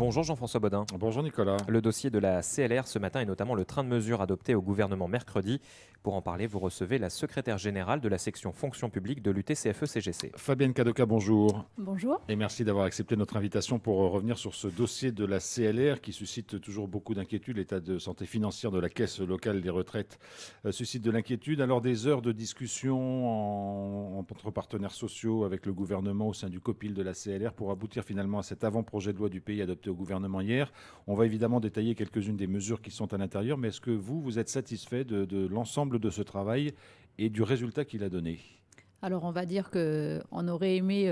Bonjour Jean-François Bodin. Bonjour Nicolas. Le dossier de la CLR ce matin et notamment le train de mesures adopté au gouvernement mercredi. Pour en parler, vous recevez la secrétaire générale de la section fonction publique de l'UTCFE-CGC. Fabienne Cadoca, bonjour. Bonjour. Et merci d'avoir accepté notre invitation pour revenir sur ce dossier de la CLR qui suscite toujours beaucoup d'inquiétudes. L'état de santé financière de la caisse locale des retraites suscite de l'inquiétude. Alors des heures de discussion entre partenaires sociaux avec le gouvernement au sein du COPIL de la CLR pour aboutir finalement à cet avant-projet de loi du pays adopté au gouvernement hier. On va évidemment détailler quelques-unes des mesures qui sont à l'intérieur, mais est-ce que vous êtes satisfait de l'ensemble de ce travail et du résultat qu'il a donné ? Alors on va dire qu'on aurait aimé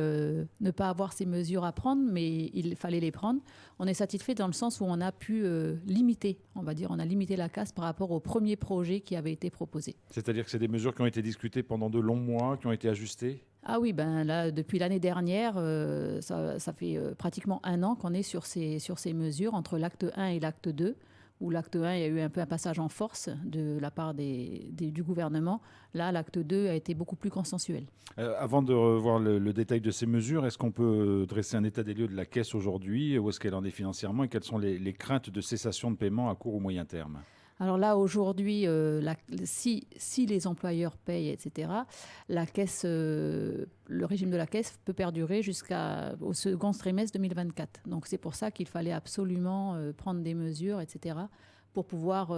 ne pas avoir ces mesures à prendre, mais il fallait les prendre. On est satisfait dans le sens où on a pu limiter, on va dire, on a limité la casse par rapport au premier projet qui avait été proposé. C'est-à-dire que c'est des mesures qui ont été discutées pendant de longs mois, qui ont été ajustées ? Ah oui, ben là, depuis l'année dernière, ça fait pratiquement un an qu'on est sur ces mesures, entre l'acte 1 et l'acte 2, où l'acte 1, il y a eu un peu un passage en force de la part du gouvernement. Là, l'acte 2 a été beaucoup plus consensuel. Avant de revoir le détail de ces mesures, est-ce qu'on peut dresser un état des lieux de la caisse aujourd'hui ? Où est-ce qu'elle en est financièrement et quelles sont les craintes de cessation de paiement à court ou moyen terme ? Alors là, aujourd'hui, si les employeurs payent, etc., la caisse, le régime de la caisse peut perdurer jusqu'au second trimestre 2024. Donc c'est pour ça qu'il fallait absolument prendre des mesures, etc., pour pouvoir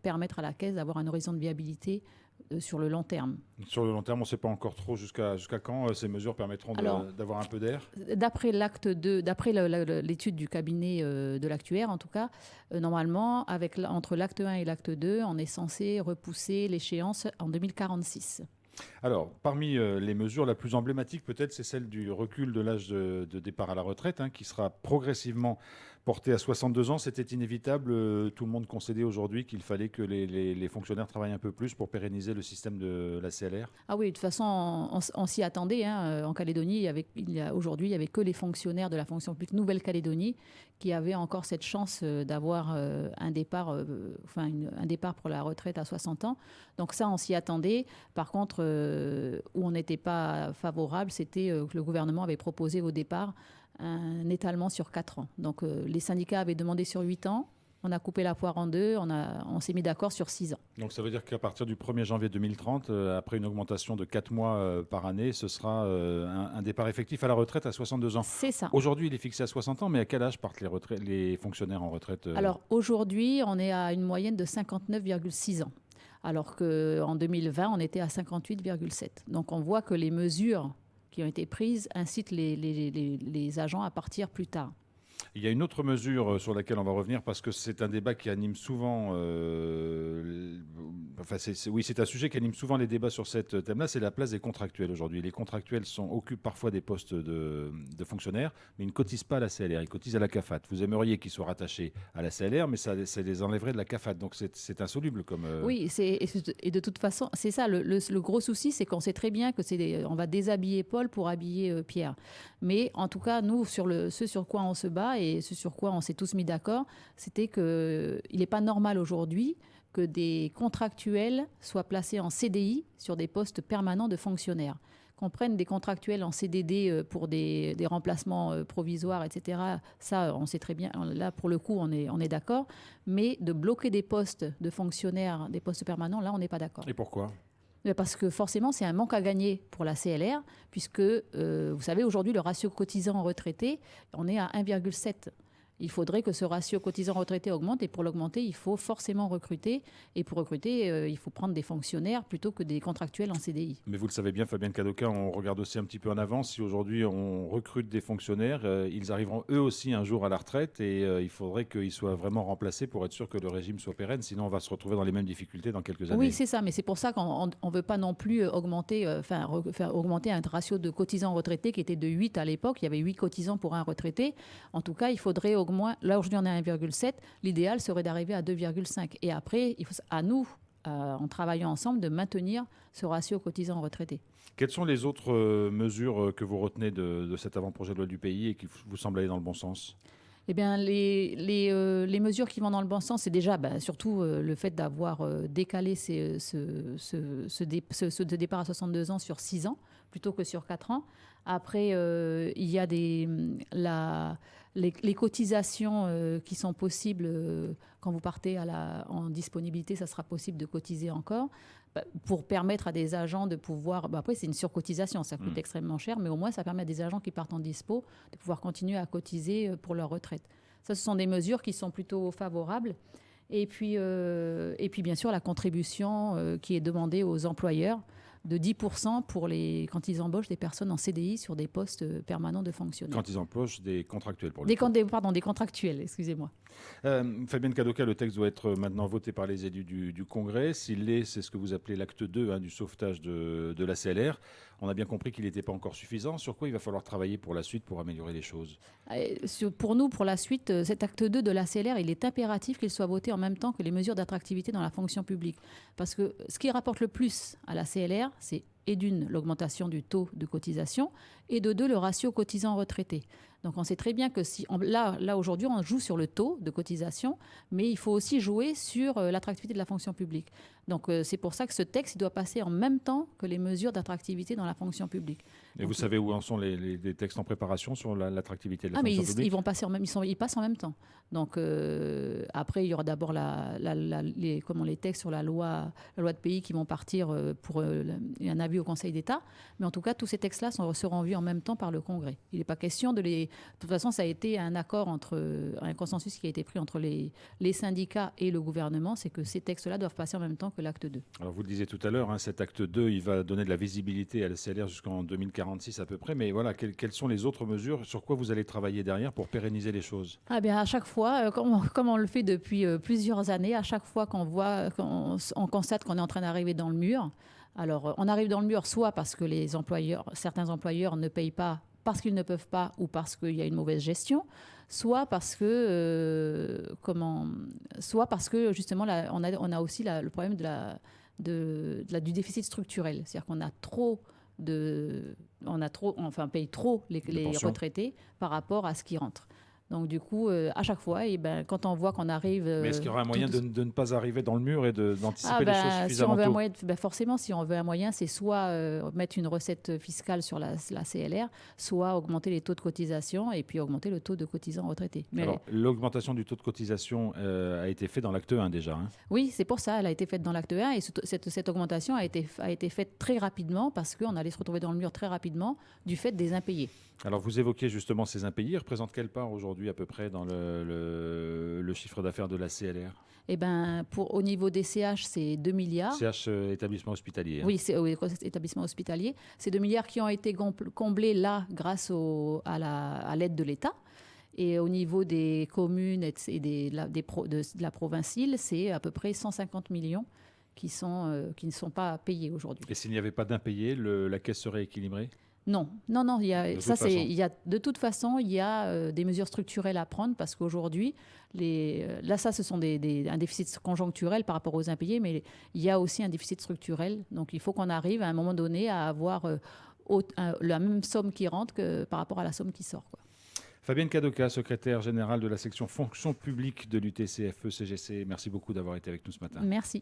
permettre à la caisse d'avoir un horizon de viabilité sur le long terme. Sur le long terme, on ne sait pas encore trop jusqu'à quand ces mesures permettront d'avoir un peu d'air. D'après l'acte 2, d'après l'étude du cabinet de l'actuaire, en tout cas, normalement, entre l'acte 1 et l'acte 2, on est censé repousser l'échéance en 2046. Alors, parmi les mesures, la plus emblématique peut-être, c'est celle du recul de l'âge de départ à la retraite, qui sera progressivement porté à 62 ans. C'était inévitable. Tout le monde concédait aujourd'hui qu'il fallait que les fonctionnaires travaillent un peu plus pour pérenniser le système de la CLR. Ah oui, de toute façon, on s'y attendait. En Calédonie, aujourd'hui, il n'y avait que les fonctionnaires de la fonction publique Nouvelle-Calédonie qui avaient encore cette chance d'avoir un départ pour la retraite à 60 ans. Donc ça, on s'y attendait. Par contre, où on n'était pas favorable, c'était que le gouvernement avait proposé au départ un étalement sur 4 ans. Donc les syndicats avaient demandé sur 8 ans. On a coupé la poire en deux, on s'est mis d'accord sur 6 ans. Donc ça veut dire qu'à partir du 1er janvier 2030, après une augmentation de 4 mois par année, ce sera un départ effectif à la retraite à 62 ans. C'est ça. Aujourd'hui, il est fixé à 60 ans, mais à quel âge partent les fonctionnaires en retraite Alors aujourd'hui, on est à une moyenne de 59,6 ans. Alors qu'en 2020, on était à 58,7. Donc on voit que les mesures qui ont été prises incitent les agents à partir plus tard. Il y a une autre mesure sur laquelle on va revenir parce que c'est un débat qui anime souvent. C'est un sujet qui anime souvent les débats sur cette thème-là. C'est la place des contractuels aujourd'hui. Les contractuels occupent parfois des postes de fonctionnaires, mais ils ne cotisent pas à la CLR. Ils cotisent à la CAFAT. Vous aimeriez qu'ils soient rattachés à la CLR, mais ça les enlèverait de la CAFAT. Donc c'est insoluble comme. Oui, et de toute façon, c'est ça. Le gros souci, c'est qu'on sait très bien que on va déshabiller Paul pour habiller Pierre. Mais en tout cas, nous, ce sur quoi on se bat et ce sur quoi on s'est tous mis d'accord, c'était qu'il n'est pas normal aujourd'hui que des contractuels soient placés en CDI sur des postes permanents de fonctionnaires. Qu'on prenne des contractuels en CDD pour des remplacements provisoires, etc., ça, on sait très bien. Là, pour le coup, on est d'accord. Mais de bloquer des postes de fonctionnaires, des postes permanents, là, on n'est pas d'accord. Et pourquoi ? Parce que forcément, c'est un manque à gagner pour la CLR, puisque, vous savez, aujourd'hui, le ratio cotisant-retraité, on est à 1,7. Il faudrait que ce ratio cotisant-retraité augmente, et pour l'augmenter, il faut forcément recruter. Et pour recruter, il faut prendre des fonctionnaires plutôt que des contractuels en CDI. Mais vous le savez bien, Fabienne Cadoca, on regarde aussi un petit peu en avance. Si aujourd'hui on recrute des fonctionnaires, ils arriveront eux aussi un jour à la retraite et il faudrait qu'ils soient vraiment remplacés pour être sûr que le régime soit pérenne. Sinon, on va se retrouver dans les mêmes difficultés dans quelques années. Oui, c'est ça. Mais c'est pour ça qu'on ne veut pas non plus augmenter un ratio de cotisants-retraités qui était de 8 à l'époque. Il y avait 8 cotisants pour un retraité. En tout cas, il faudrait moins, là aujourd'hui on est à 1,7, l'idéal serait d'arriver à 2,5. Et après, il faut à nous, en travaillant ensemble, de maintenir ce ratio cotisant-retraité. Quelles sont les autres mesures que vous retenez de cet avant-projet de loi du pays et qui vous semblent aller dans le bon sens ? Eh bien, les mesures qui vont dans le bon sens, c'est déjà surtout le fait d'avoir décalé ce départ à 62 ans sur 6 ans plutôt que sur 4 ans. Après, il y a les cotisations qui sont possibles quand vous partez en disponibilité, ça sera possible de cotiser encore pour permettre à des agents de pouvoir... après, c'est une surcotisation, ça coûte extrêmement cher, mais au moins, ça permet à des agents qui partent en dispo de pouvoir continuer à cotiser pour leur retraite. Ça, ce sont des mesures qui sont plutôt favorables. Et puis bien sûr, la contribution qui est demandée aux employeurs de 10% quand ils embauchent des personnes en CDI sur des postes permanents de fonctionnaires. Quand ils embauchent des contractuels pour des contractuels, excusez-moi. Fabienne Cadoca, le texte doit être maintenant voté par les élus du Congrès. S'il l'est, c'est ce que vous appelez l'acte 2 du sauvetage de la CLR. On a bien compris qu'il n'était pas encore suffisant. Sur quoi il va falloir travailler pour la suite pour améliorer les choses? Pour nous, pour la suite, cet acte 2 de la CLR, il est impératif qu'il soit voté en même temps que les mesures d'attractivité dans la fonction publique. Parce que ce qui rapporte le plus à la CLR, c'est et d'une, l'augmentation du taux de cotisation, et de deux, le ratio cotisant-retraité. Donc on sait très bien que là aujourd'hui, on joue sur le taux de cotisation, mais il faut aussi jouer sur l'attractivité de la fonction publique. Donc c'est pour ça que ce texte il doit passer en même temps que les mesures d'attractivité dans la fonction publique. Et donc, vous savez où en sont les textes en préparation sur l'attractivité de la fonction publique? Ils vont passer ils passent en même temps. Donc après, il y aura d'abord les textes sur la loi de pays qui vont partir pour un avis au Conseil d'État. Mais en tout cas, tous ces textes-là seront vus en même temps par le Congrès. Il n'est pas question de les... De toute façon, ça a été un accord un consensus qui a été pris entre les syndicats et le gouvernement, c'est que ces textes-là doivent passer en même temps que l'acte 2. Alors vous le disiez tout à l'heure, cet acte 2, il va donner de la visibilité à la CLR jusqu'en 2046 à peu près. Mais voilà, quelles sont les autres mesures? Sur quoi vous allez travailler derrière pour pérenniser les choses? À chaque fois, comme on le fait depuis plusieurs années, à chaque fois on constate qu'on est en train d'arriver dans le mur. Alors, on arrive dans le mur soit parce que certains employeurs ne payent pas parce qu'ils ne peuvent pas ou parce qu'il y a une mauvaise gestion, soit parce que justement on a aussi le problème du déficit structurel, c'est-à-dire qu'on paye trop les retraités par rapport à ce qui rentre. Donc du coup, à chaque fois, quand on voit qu'on arrive... Mais est-ce qu'il y aura un moyen de ne pas arriver dans le mur et d'anticiper les choses suffisamment tôt? Forcément, si on veut un moyen, c'est soit mettre une recette fiscale sur la CLR, soit augmenter les taux de cotisation et puis augmenter le taux de cotisants retraités. Alors, l'augmentation du taux de cotisation a été faite dans l'acte 1 déjà. Oui, c'est pour ça, elle a été faite dans l'acte 1 et cette augmentation a été faite très rapidement parce qu'on allait se retrouver dans le mur très rapidement du fait des impayés. Alors, vous évoquez justement ces impayés. Ils représentent quelle part aujourd'hui à peu près dans le chiffre d'affaires de la CLR? Au niveau des CH, c'est 2 milliards. CH établissement hospitalier. Oui, c'est établissement hospitalier. C'est 2 milliards qui ont été comblés là grâce à l'aide de l'État. Et au niveau des communes et de la provinciale, c'est à peu près 150 millions qui ne sont pas payés aujourd'hui. Et s'il n'y avait pas d'impayés, la caisse serait équilibrée? Non. De toute façon, il y a des mesures structurelles à prendre parce qu'aujourd'hui, ce sont un déficit conjoncturel par rapport aux impayés, mais il y a aussi un déficit structurel. Donc, il faut qu'on arrive à un moment donné à avoir la même somme qui rentre par rapport à la somme qui sort, quoi. Fabienne Cadoca, secrétaire générale de la section fonction publique de l'UTCFE-CGC, merci beaucoup d'avoir été avec nous ce matin. Merci.